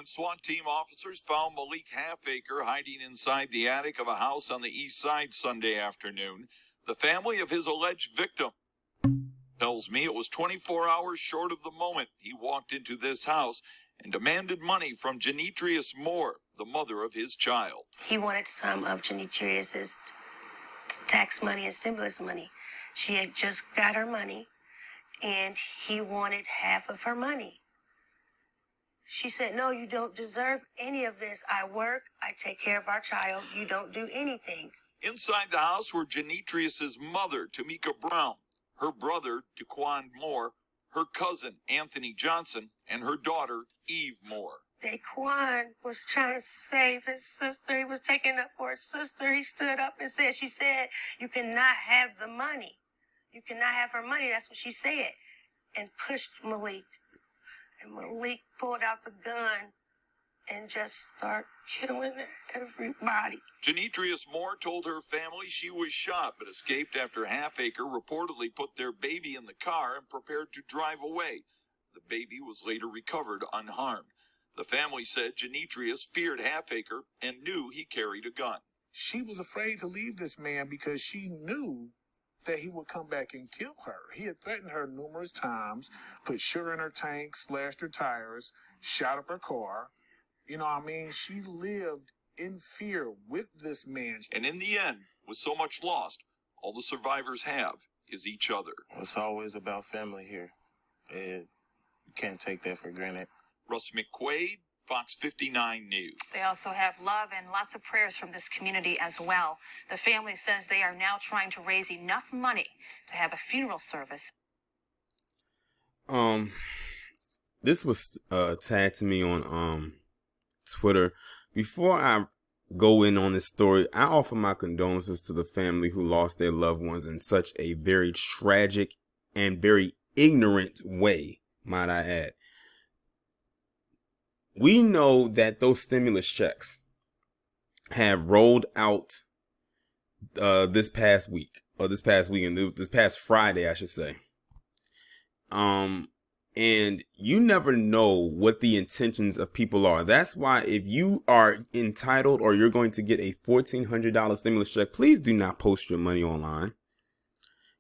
when SWAT team officers found Malik Halfacre hiding inside the attic of a house on the east side Sunday afternoon. The family of his alleged victim tells me it was 24 hours short of the moment he walked into this house and demanded money from Genetrius Moore, the mother of his child. He wanted some of Genetrius's tax money and stimulus money. She had just got her money, and he wanted half of her money. She said, no, you don't deserve any of this. I work, I take care of our child, you don't do anything. Inside the house were Genetrius's mother, Tamika Brown, her brother, Daquan Moore, her cousin, Anthony Johnson, and her daughter, Eve Moore. Daquan was trying to save his sister. He was taking up for his sister. He stood up and said, she said, you cannot have the money. You cannot have her money. That's what she said. And pushed Malik. And Malik pulled out the gun and just started killing everybody. Genetrius Moore told her family she was shot but escaped after Halfacre reportedly put their baby in the car and prepared to drive away. The baby was later recovered unharmed. The family said Genetrius feared Halfacre and knew he carried a gun. She was afraid to leave this man because she knew that he would come back and kill her. He had threatened her numerous times, put sugar in her tank, slashed her tires, shot up her car. You know what I mean? She lived in fear with this man. And in the end, with so much lost, all the survivors have is each other. It's always about family here. You can't take that for granted. Russ McQuaid, Fox 59 News. They also have love and lots of prayers from this community as well. The family says they are now trying to raise enough money to have a funeral service. This was tagged to me on Twitter. Before I go in on this story, I offer my condolences to the family who lost their loved ones in such a very tragic and very ignorant way, might I add. We know that those stimulus checks have rolled out this past week, or this past weekend, this past Friday, I should say. And you never know what the intentions of people are. That's why if you are entitled or you're going to get a $1,400 stimulus check, please do not post your money online,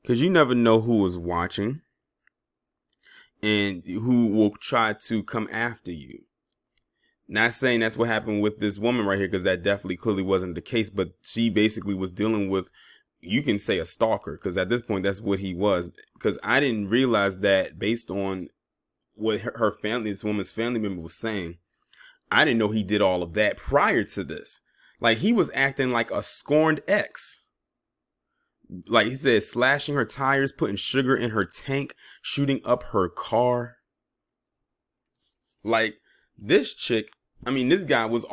because you never know who is watching and who will try to come after you. Not saying that's what happened with this woman right here, because that definitely clearly wasn't the case, but she basically was dealing with, you can say, a stalker, because at this point that's what he was. Because I didn't realize that based on what her family, this woman's family member, was saying. I didn't know he did all of that prior to this. Like, he was acting like a scorned ex. Like he said, slashing her tires, putting sugar in her tank, shooting up her car. Like, this chick, I mean, this guy is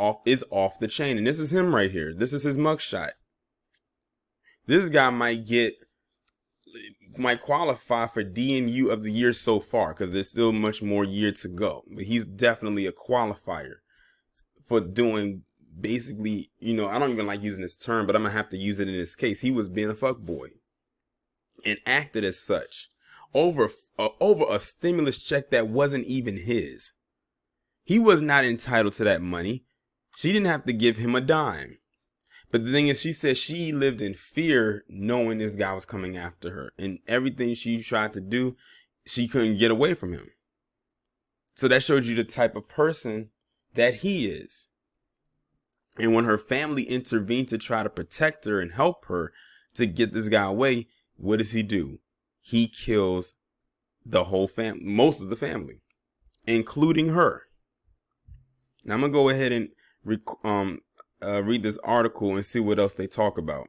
off the chain. And this is him right here. This is his mugshot. This guy might qualify for DNU of the year so far, because there's still much more year to go. But he's definitely a qualifier for doing basically, you know, I don't even like using this term, but I'm going to have to use it in this case. He was being a fuckboy and acted as such over a stimulus check that wasn't even his. He was not entitled to that money. She didn't have to give him a dime. But the thing is, she said she lived in fear knowing this guy was coming after her. And everything she tried to do, she couldn't get away from him. So that shows you the type of person that he is. And when her family intervened to try to protect her and help her to get this guy away, what does he do? He kills the whole family, most of the family, including her. Now I'm going to go ahead and read this article and see what else they talk about.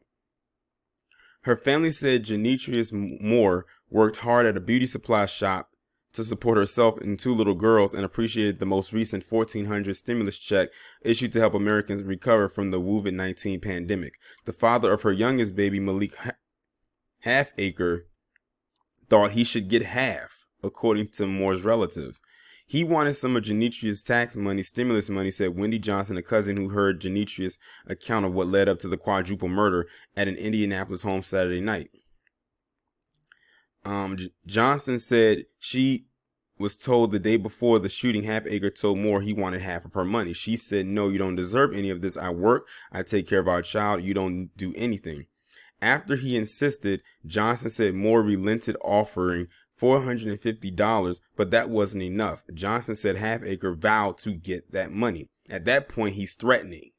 Her family said Genetrius Moore worked hard at a beauty supply shop to support herself and two little girls, and appreciated the most recent $1,400 stimulus check issued to help Americans recover from the COVID-19 pandemic. The father of her youngest baby, Malik Halfacre, thought he should get half, according to Moore's relatives. He wanted some of Genetrius' tax money, stimulus money, said Wendy Johnson, a cousin who heard Genetrius' account of what led up to the quadruple murder at an Indianapolis home Saturday night. Johnson said she was told the day before the shooting, Halfacre told Moore he wanted half of her money. She said, "No, you don't deserve any of this. I work. I take care of our child. You don't do anything." After he insisted, Johnson said Moore relented, offering $450, but that wasn't enough. Johnson said Halfacre vowed to get that money. At that point, he's threatening.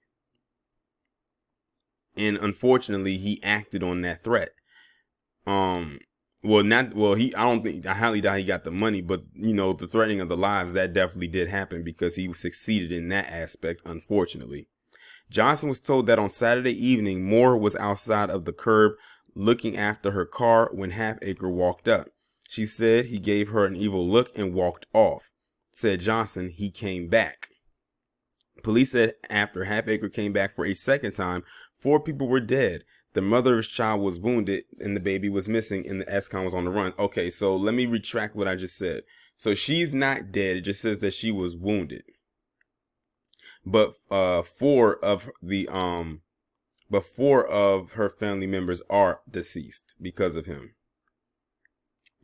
And unfortunately, he acted on that threat. I highly doubt he got the money, but the threatening of the lives, that definitely did happen because he succeeded in that aspect, unfortunately. Johnson was told that on Saturday evening, Moore was outside of the curb looking after her car when Halfacre walked up. She said he gave her an evil look and walked off. Said Johnson, he came back. Police said after Halfacre came back for a second time, 4 people were dead. The mother of his child was wounded and the baby was missing and the ex-con was on the run. Okay, so let me retract what I just said. So she's not dead. It just says that she was wounded. But 4 of her family members are deceased because of him.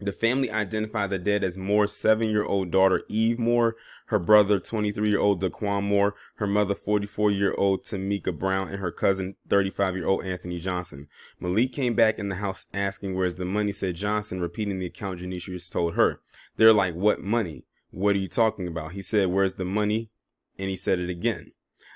The family identified the dead as Moore's 7-year-old daughter, Eve Moore, her brother, 23-year-old Daquan Moore, her mother, 44-year-old Tamika Brown, and her cousin, 35-year-old Anthony Johnson. Malik came back in the house asking where's the money, said Johnson, repeating the account Genetius told her. They're like, what money? What are you talking about? He said, where's the money? And he said it again.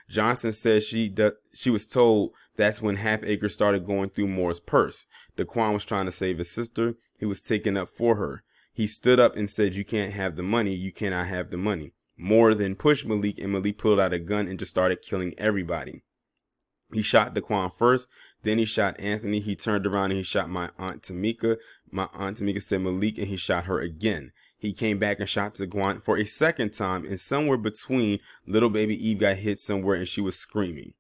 Johnson said she was told that's when Halfacre started going through Moore's purse. Daquan was trying to save his sister. He was taking up for her. He stood up and said, you can't have the money. You cannot have the money. Moore then pushed Malik, and Malik pulled out a gun and just started killing everybody. He shot Daquan first. Then he shot Anthony. He turned around and he shot my Aunt Tamika. My Aunt Tamika said Malik, and he shot her again. He came back and shot Daquan for a second time, and somewhere between, little baby Eve got hit somewhere and she was screaming.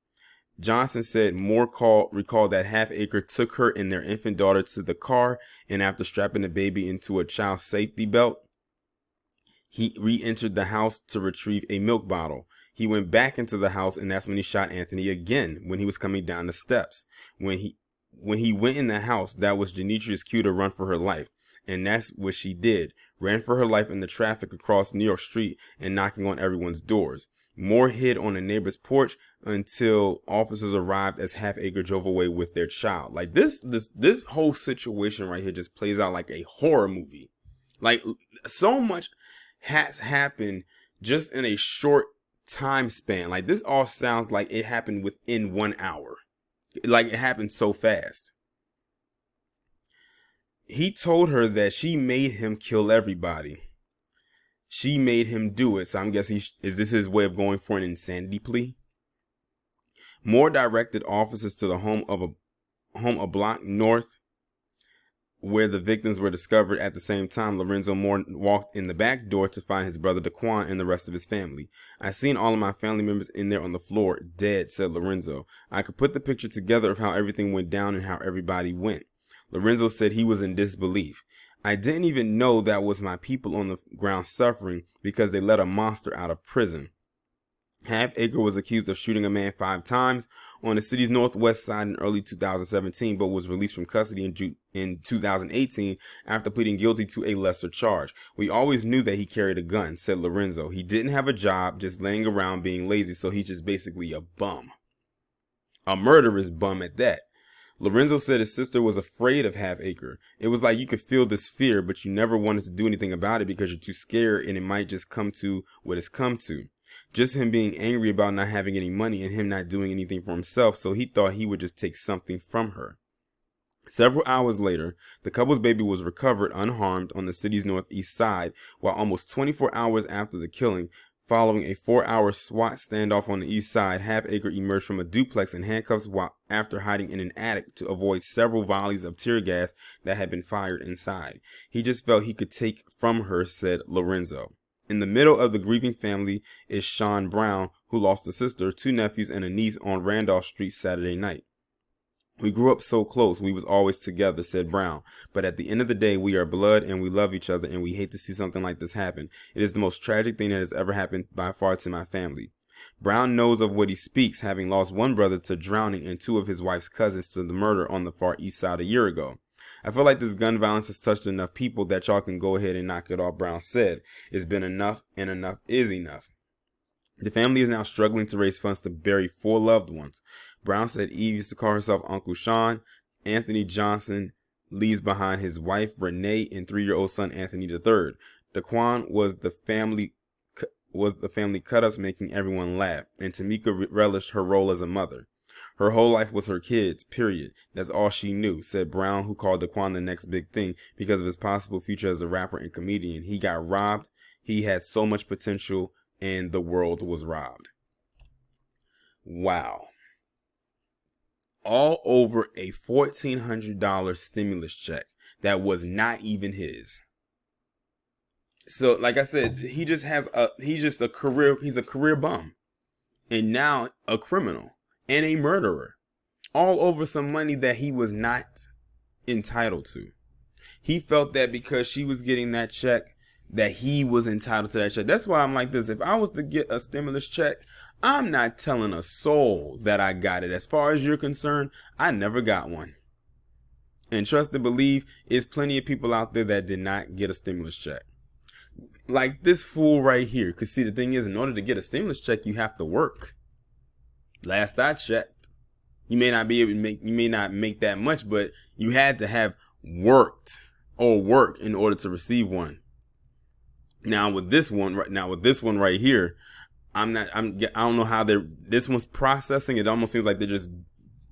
Johnson said Moore recalled that Halfacre took her and their infant daughter to the car, and after strapping the baby into a child safety belt, he re-entered the house to retrieve a milk bottle. He went back into the house, and that's when he shot Anthony again when he was coming down the steps. When he went in the house, that was Genetria's cue to run for her life. And that's what she did. Ran for her life in the traffic across New York Street and knocking on everyone's doors. Moore hid on a neighbor's porch until officers arrived as Halfacre drove away with their child. Like this whole situation right here just plays out like a horror movie. Like so much has happened just in a short time span. Like this all sounds like it happened within 1 hour. Like it happened so fast. He told her that she made him kill everybody. She made him do it. So I'm guessing, is this his way of going for an insanity plea? Moore directed officers to the home a block north where the victims were discovered. At the same time, Lorenzo Moore walked in the back door to find his brother Daquan and the rest of his family. I seen all of my family members in there on the floor, dead, said Lorenzo. I could put the picture together of how everything went down and how everybody went. Lorenzo said he was in disbelief. I didn't even know that was my people on the ground suffering because they let a monster out of prison. Halfacre was accused of shooting a man 5 times on the city's northwest side in early 2017, but was released from custody in 2018 after pleading guilty to a lesser charge. We always knew that he carried a gun, said Lorenzo. He didn't have a job, just laying around being lazy, so he's just basically a bum. A murderous bum at that. Lorenzo said his sister was afraid of Halfacre. It was like you could feel this fear, but you never wanted to do anything about it because you're too scared and it might just come to what it's come to. Just him being angry about not having any money and him not doing anything for himself, so he thought he would just take something from her. Several hours later, the couple's baby was recovered unharmed on the city's northeast side, while almost 24 hours after the killing, following a 4-hour SWAT standoff on the east side, Halfacre emerged from a duplex in handcuffs after hiding in an attic to avoid several volleys of tear gas that had been fired inside. He just felt he could take from her, said Lorenzo. In the middle of the grieving family is Sean Brown, who lost a sister, 2 nephews, and a niece on Randolph Street Saturday night. We grew up so close, we was always together, said Brown. But at the end of the day, we are blood and we love each other and we hate to see something like this happen. It is the most tragic thing that has ever happened by far to my family. Brown knows of what he speaks, having lost one brother to drowning and 2 of his wife's cousins to the murder on the far east side a year ago. I feel like this gun violence has touched enough people that y'all can go ahead and knock it off. Brown said, it's been enough, and enough is enough. The family is now struggling to raise funds to bury 4 loved ones. Brown said Eve used to call herself Uncle Sean. Anthony Johnson leaves behind his wife, Renee, and 3-year-old son, Anthony III. Daquan was the family cut-ups, making everyone laugh, and Tamika relished her role as a mother. Her whole life was her kids, period. That's all she knew, said Brown, who called Daquan the next big thing because of his possible future as a rapper and comedian. He got robbed. He had so much potential, and the world was robbed. Wow. All over a $1,400 stimulus check that was not even his. So, like I said, he's a career bum, and now a criminal and a murderer, all over some money that he was not entitled to. He felt that because she was getting that check, that he was entitled to that check. That's why I'm like this. If I was to get a stimulus check, I'm not telling a soul that I got it. As far as you're concerned, I never got one. And trust and believe, there's plenty of people out there that did not get a stimulus check. Like this fool right here. Because see, the thing is, in order to get a stimulus check, you have to work. Last I checked, you may not make that much, but you had to have worked or work in order to receive one. Now with this one right here, I don't know how this one's processing. It almost seems like they're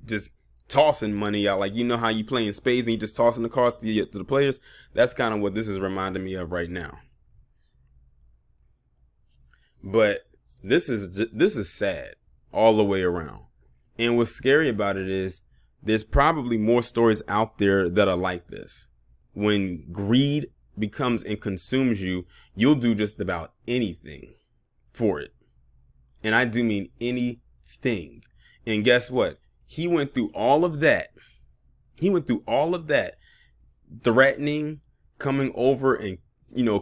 just tossing money out. Like, you know how you play in spades and you just tossing the cards to the players? That's kind of what this is reminding me of right now. But this is sad all the way around. And what's scary about it is there's probably more stories out there that are like this. When greed becomes and consumes you, you'll do just about anything for it. And I do mean anything. And guess what? He went through all of that. Threatening, coming over and,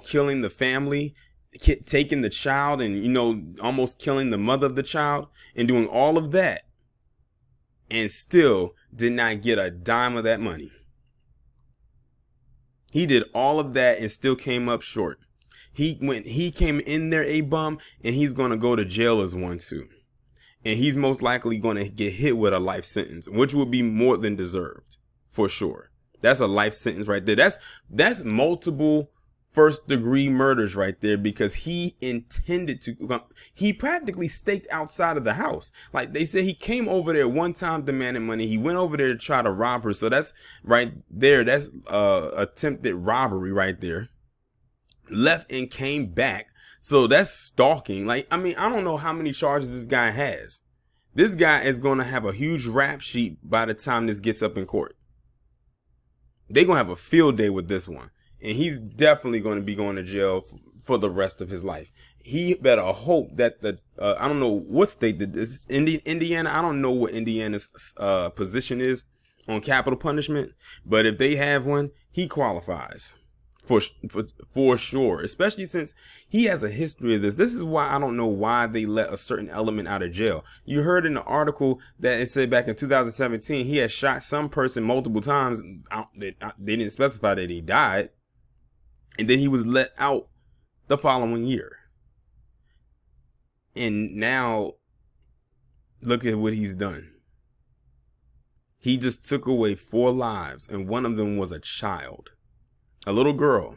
killing the family, taking the child and, almost killing the mother of the child, and doing all of that, and still did not get a dime of that money. He did all of that and still came up short. He came in there a bum, and he's going to go to jail as one too. And he's most likely going to get hit with a life sentence, which would be more than deserved, for sure. That's a life sentence right there. That's multiple first-degree murders right there, because he intended to. He practically staked outside of the house. Like they said, he came over there one time demanding money. He went over there to try to rob her. So that's right there. That's attempted robbery right there. Left and came back. So that's stalking. I don't know how many charges this guy has. This guy is going to have a huge rap sheet by the time this gets up in court. They're going to have a field day with this one. And he's definitely going to be going to jail for the rest of his life. He better hope that I don't know what state that is. Indiana. I don't know what Indiana's position is on capital punishment. But if they have one, he qualifies. For sure, especially since he has a history of this. This is why I don't know why they let a certain element out of jail. You heard in the article that it said back in 2017 he had shot some person multiple times. They didn't specify that he died, and then he was let out the following year. And now look at what he's done. He just took away 4 lives, and one of them was a child. A little girl.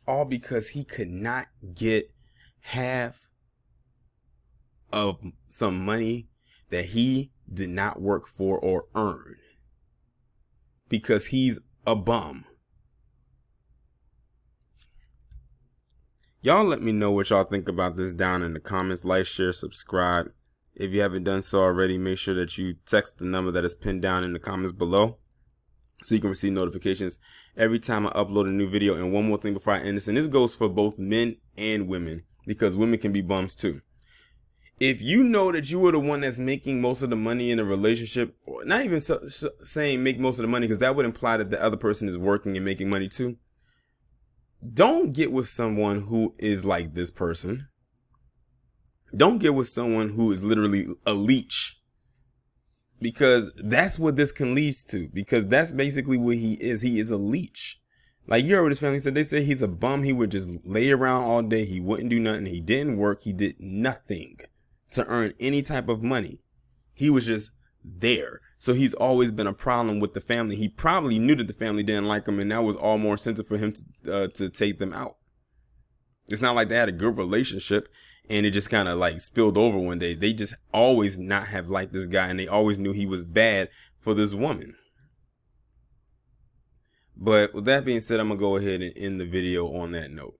All because he could not get half of some money that he did not work for or earn. Because he's a bum. Y'all let me know what y'all think about this down in the comments. Like, share, subscribe. If you haven't done so already, make sure that you text the number that is pinned down in the comments below, so you can receive notifications every time I upload a new video. And one more thing before I end this, and this goes for both men and women, because women can be bums too. If you know that you were the one that's making most of the money in a relationship, or not even saying make most of the money, because that would imply that the other person is working and making money too. Don't get with someone who is like this person. Don't get with someone who is literally a leech Because that's what this can lead to. Because that's basically what he is. He is a leech. Like, you heard what his family said. They said he's a bum. He would just lay around all day. He wouldn't do nothing. He didn't work. He did nothing to earn any type of money. He was just there. So he's always been a problem with the family. He probably knew that the family didn't like him, and that was all more incentive for him to take them out. It's not like they had a good relationship and it just kind of like spilled over one day. They just always not have liked this guy, and they always knew he was bad for this woman. But with that being said, I'm going to go ahead and end the video on that note.